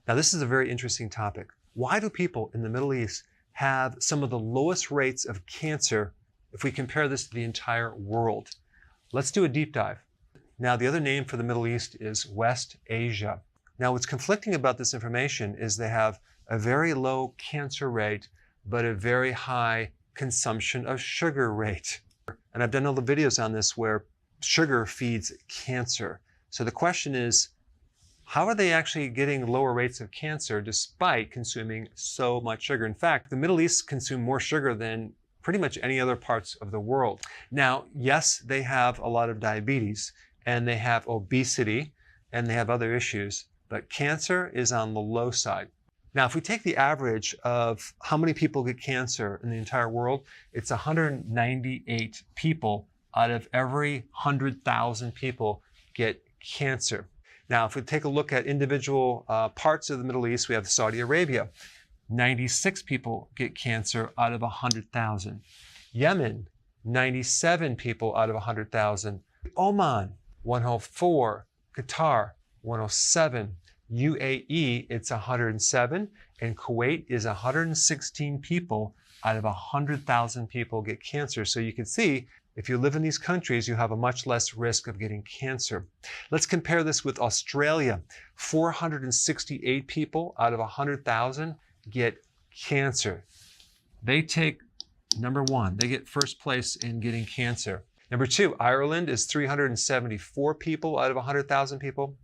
Now, this is a very interesting topic. Why do people in the Middle East have some of the lowest rates of cancer if we compare this to the entire world? Let's do a deep dive. Now, the other name for the Middle East is West Asia. Now, what's conflicting about this information is they have a very low cancer rate, but a very high consumption of sugar rate. And I've done all the videos on this where sugar feeds cancer. So the question is, how are they actually getting lower rates of cancer despite consuming so much sugar? In fact, the Middle East consume more sugar than pretty much any other parts of the world. Now, yes, they have a lot of diabetes, and they have obesity, and they have other issues, but cancer is on the low side. Now, if we take the average of how many people get cancer in the entire world, it's 198 people out of every 100,000 people get cancer. Now, if we take a look at individual parts of the Middle East, we have Saudi Arabia. 96 people get cancer out of 100,000. Yemen, 97 people out of 100,000. Oman, 104. Qatar, 107. UAE, it's 107. And Kuwait is 116 people out of 100,000 people get cancer. So you can see, if you live in these countries, you have a much less risk of getting cancer. Let's compare this with Australia. 468 people out of 100,000 get cancer. They take number one. They get first place in getting cancer. Number two, Ireland is 374 people out of 100,000 people.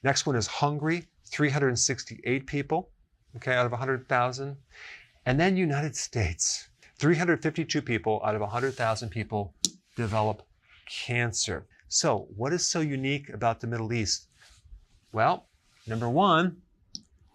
Next one is Hungary, 368 people, okay, out of 100,000. And then United States, 352 people out of 100,000 people develop cancer. So what is so unique about the Middle East? Well, number one,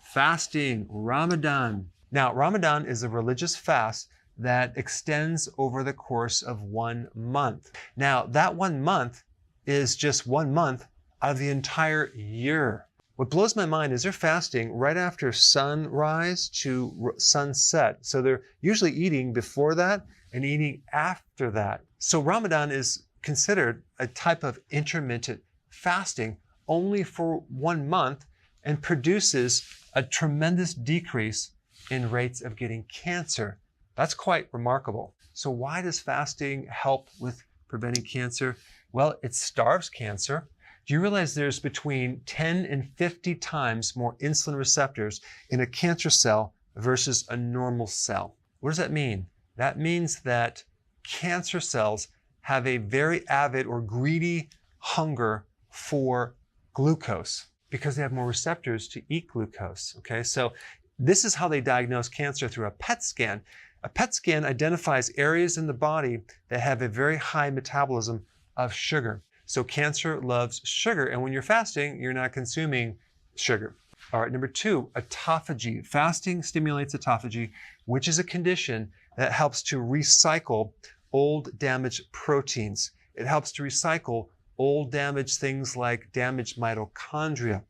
fasting, Ramadan. Now, Ramadan is a religious fast that extends over the course of 1 month. Now, that 1 month is just 1 month out of the entire year. What blows my mind is they're fasting right after sunrise to sunset. So they're usually eating before that and eating after that. So Ramadan is considered a type of intermittent fasting only for 1 month and produces a tremendous decrease in rates of getting cancer. That's quite remarkable. So why does fasting help with preventing cancer? Well, it starves cancer. Do you realize there's between 10 and 50 times more insulin receptors in a cancer cell versus a normal cell? What does that mean? That means that cancer cells have a very avid or greedy hunger for glucose because they have more receptors to eat glucose, okay? So this is how they diagnose cancer through a PET scan. A PET scan identifies areas in the body that have a very high metabolism of sugar. So cancer loves sugar, and when you're fasting, you're not consuming sugar. All right, number two, autophagy. Fasting stimulates autophagy, which is a condition that helps to recycle old damaged proteins. It helps to recycle old damaged things like damaged mitochondria.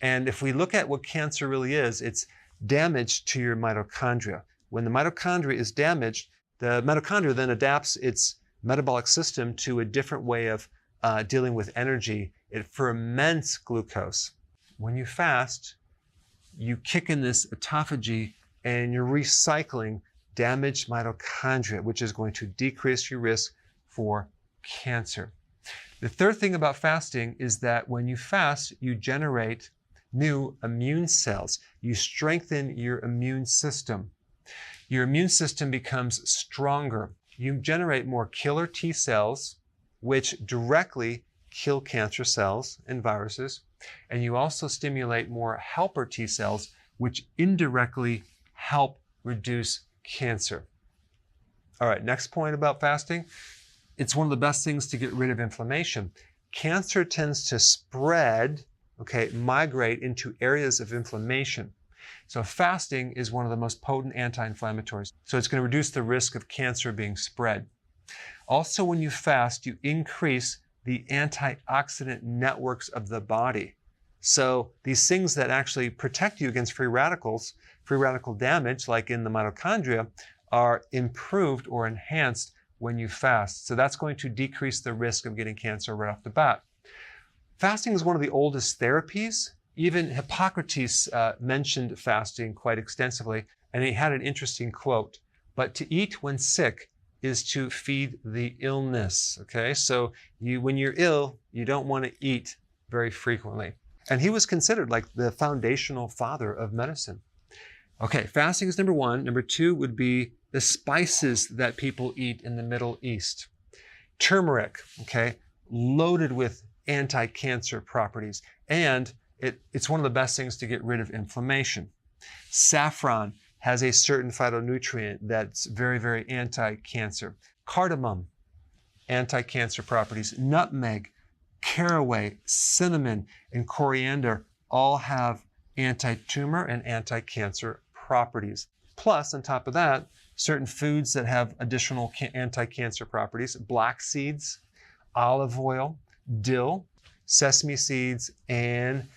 And if we look at what cancer really is, it's damage to your mitochondria. When the mitochondria is damaged, the mitochondria then adapts its metabolic system to a different way of dealing with energy. It ferments glucose. When you fast, you kick in this autophagy and you're recycling damaged mitochondria, which is going to decrease your risk for cancer. The third thing about fasting is that when you fast, you generate new immune cells. You strengthen your immune system. Your immune system becomes stronger. You generate more killer T cells, which directly kill cancer cells and viruses. And you also stimulate more helper T cells, which indirectly help reduce cancer. All right, next point about fasting. It's one of the best things to get rid of inflammation. Cancer tends to spread, migrate into areas of inflammation. So fasting is one of the most potent anti-inflammatories. So it's going to reduce the risk of cancer being spread. Also, when you fast, you increase the antioxidant networks of the body. So these things that actually protect you against free radical damage, like in the mitochondria, are improved or enhanced when you fast. So that's going to decrease the risk of getting cancer right off the bat. Fasting is one of the oldest therapies Even Hippocrates mentioned fasting quite extensively, and he had an interesting quote. But to eat when sick is to feed the illness, okay? So when you're ill, you don't want to eat very frequently. And he was considered like the foundational father of medicine. Okay, fasting is number one. Number two would be the spices that people eat in the Middle East. Turmeric, okay, loaded with anti-cancer properties. And it's one of the best things to get rid of inflammation. Saffron has a certain phytonutrient that's very, very anti-cancer. Cardamom, anti-cancer properties. Nutmeg, caraway, cinnamon, and coriander all have anti-tumor and anti-cancer properties. Plus, on top of that, certain foods that have additional anti-cancer properties: black seeds, olive oil, dill, sesame seeds, and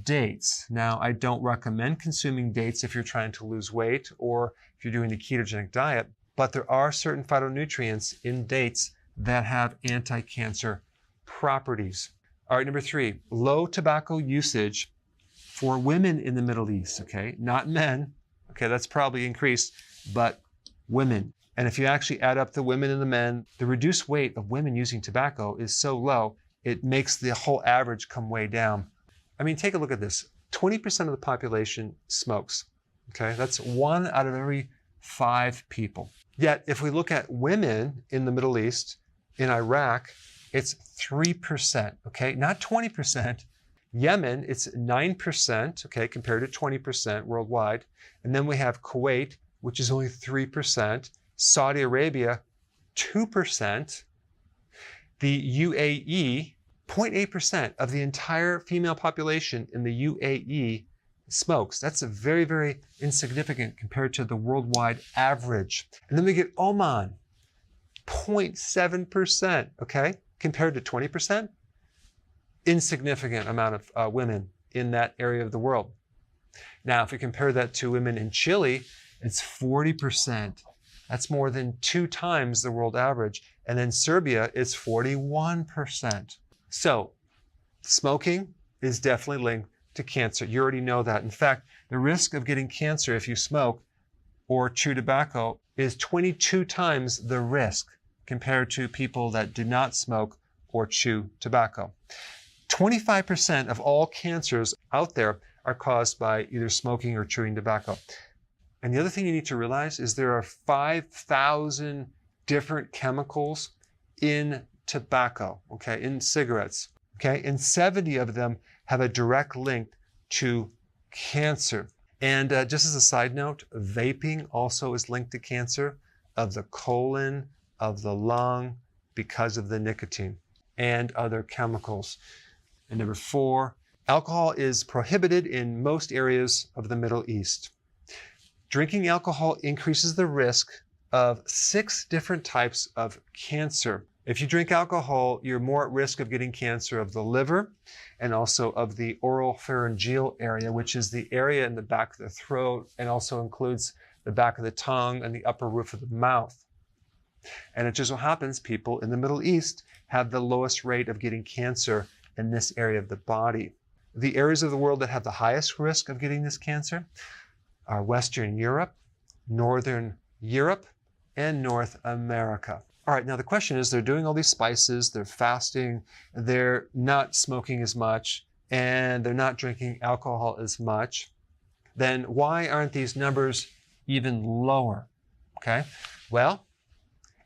dates. Now, I don't recommend consuming dates if you're trying to lose weight or if you're doing a ketogenic diet, but there are certain phytonutrients in dates that have anti-cancer properties. All right, number three, low tobacco usage for women in the Middle East, okay? Not men, okay, that's probably increased, but women. And if you actually add up the women and the men, the reduced weight of women using tobacco is so low, it makes the whole average come way down. I mean, take a look at this. 20% of the population smokes, okay? That's 1 out of every 5 people. Yet, if we look at women in the Middle East, in Iraq, it's 3%, okay? Not 20%. Yemen, it's 9%, okay, compared to 20% worldwide. And then we have Kuwait, which is only 3%. Saudi Arabia, 2%. The UAE, 0.8% of the entire female population in the UAE smokes. That's a very, very insignificant compared to the worldwide average. And then we get Oman, 0.7%, okay, compared to 20%. Insignificant amount of women in that area of the world. Now, if we compare that to women in Chile, it's 40%. That's more than 2 times the world average. And then Serbia is 41%. So smoking is definitely linked to cancer. You already know that. In fact, the risk of getting cancer if you smoke or chew tobacco is 22 times the risk compared to people that do not smoke or chew tobacco. 25% of all cancers out there are caused by either smoking or chewing tobacco. And the other thing you need to realize is there are 5,000 different chemicals in tobacco, okay, in cigarettes, okay, and 70 of them have a direct link to cancer. And just as a side note, vaping also is linked to cancer of the colon, of the lung, because of the nicotine and other chemicals. And number 4, alcohol is prohibited in most areas of the Middle East. Drinking alcohol increases the risk of 6 different types of cancer. If you drink alcohol, you're more at risk of getting cancer of the liver and also of the oropharyngeal area, which is the area in the back of the throat and also includes the back of the tongue and the upper roof of the mouth. And it just so happens people in the Middle East have the lowest rate of getting cancer in this area of the body. The areas of the world that have the highest risk of getting this cancer are Western Europe, Northern Europe, and North America. All right, now the question is, they're doing all these spices, they're fasting, they're not smoking as much, and they're not drinking alcohol as much. Then why aren't these numbers even lower? Okay, well,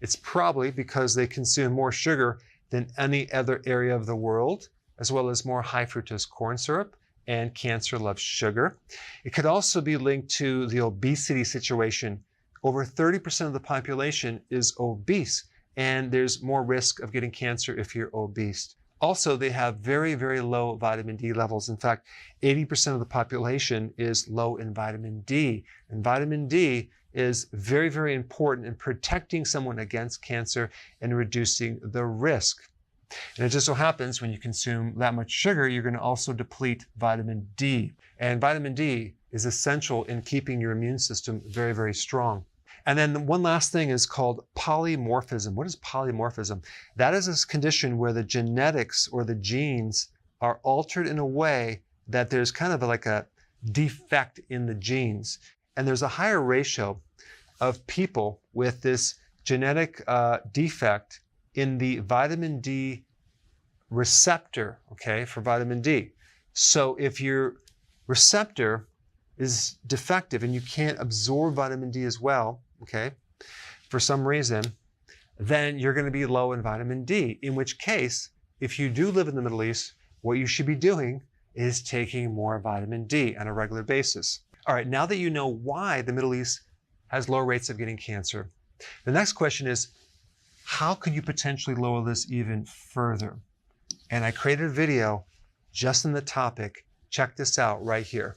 it's probably because they consume more sugar than any other area of the world, as well as more high fructose corn syrup, and cancer loves sugar. It could also be linked to the obesity situation. Over 30% of the population is obese, and there's more risk of getting cancer if you're obese. Also, they have very, very low vitamin D levels. In fact, 80% of the population is low in vitamin D. And vitamin D is very, very important in protecting someone against cancer and reducing the risk. And it just so happens when you consume that much sugar, you're going to also deplete vitamin D. And vitamin D is essential in keeping your immune system very, very strong. And then one last thing is called polymorphism. What is polymorphism? That is a condition where the genetics or the genes are altered in a way that there's kind of like a defect in the genes. And there's a higher ratio of people with this genetic defect in the vitamin D receptor, okay, for vitamin D. So if your receptor is defective and you can't absorb vitamin D as well, okay, for some reason, then you're going to be low in vitamin D, in which case, if you do live in the Middle East, what you should be doing is taking more vitamin D on a regular basis. All right, now that you know why the Middle East has low rates of getting cancer, the next question is, how could you potentially lower this even further? And I created a video just on the topic. Check this out right here.